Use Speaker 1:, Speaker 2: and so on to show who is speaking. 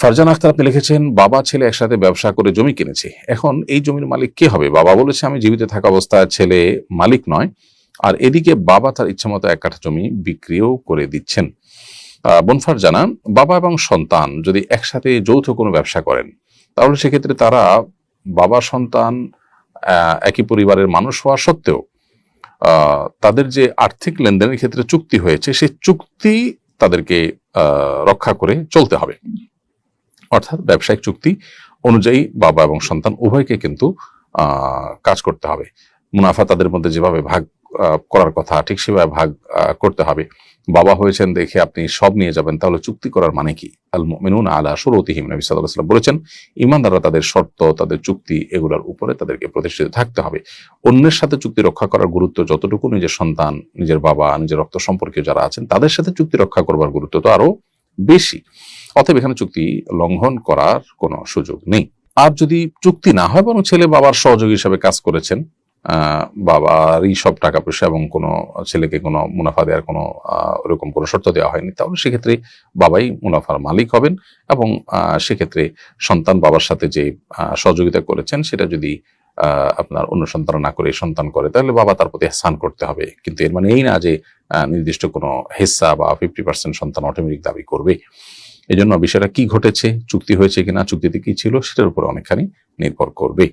Speaker 1: ফারজানা আক্তার আপনি লিখেছেন, বাবা ছেলে একসাথে ব্যবসা করে জমি কিনেছে, এখন এই জমির মালিক কে হবে? বাবা বলেছে আমি জীবিত থাকা অবস্থায় ছেলে মালিক নয়, আর এদিকে বাবা তার ইচ্ছামতো 1 কাঠা জমি বিক্রিও করে দিচ্ছেন। বোন ফারজানা, বাবা এবং সন্তান যদি একসাথে যৌথ কোনো ব্যবসা করেন, তাহলে সেক্ষেত্রে তারা বাবা সন্তান একই পরিবারের মানুষ হওয়া সত্ত্বেও তাদের যে আর্থিক লেনদেনের ক্ষেত্রে চুক্তি হয়েছে, সেই চুক্তি তাদেরকে রক্ষা করে চলতে হবে। অর্থাৎ ব্যবসায়িক চুক্তি অনুযায়ী বাবা এবং সন্তান উভয়কে কিন্তু কাজ করতে হবে। মুনাফা তাদের মধ্যে যেভাবে ভাগ করার কথা ঠিক সেভাবে ভাগ করতে হবে। বাবা হয়েছেন দেখে আপনি সব নিয়ে যাবেন, তাহলে চুক্তি করার মানে কি? আল মুমিনুনা আলা শুরুতিহিম, নবী সাল্লাল্লাহু আলাইহি ওয়াসাল্লাম বলেছেন, ঈমানদাররা তাদের শর্ত, তাদের চুক্তি এগুলোর উপরে তাদেরকে প্রতিষ্ঠিত থাকতে হবে। অন্যের সাথে চুক্তি রক্ষা করার গুরুত্ব যতটুকু নিজের সন্তান, নিজের বাবা, নিজের রক্ত সম্পর্কীয় যারা আছেন তাদের সাথে চুক্তি রক্ষা করবার গুরুত্ব তো আরো বেশি। অতএব এখানে চুক্তি লঙ্ঘন করার কোনো সুযোগ নেই। আর যদি চুক্তি না হয়, বরং ছেলে বাবার সহযোগী হিসাবে কাজ করেছেন, বাবারই সব টাকা পয়সা এবং কোনো ছেলেকে কোনো মুনাফা দেওয়ার কোনো ওরকম কোনো শর্ত দেওয়া হয়নি, তাহলে সেক্ষেত্রে বাবাই মুনাফার মালিক হবেন। এবং সেক্ষেত্রে সন্তান বাবার সাথে যে সহযোগিতা করেছেন সেটা যদি আপনার অন্য সন্তান না করে সন্তান করে, তাহলে বাবা তার প্রতি ইহসান করতে হবে। কিন্তু এর মানে এই না যে নির্দিষ্ট কোনো হিস্সা বা 50% সন্তান অটোমেটিক দাবি করবে। এই জন্য বিষয়টা কি ঘটেছে, চুক্তি হয়েছে কিনা, চুক্তিতে কি ছিল, সেটার উপর অনেকখানি নির্ভর করবে।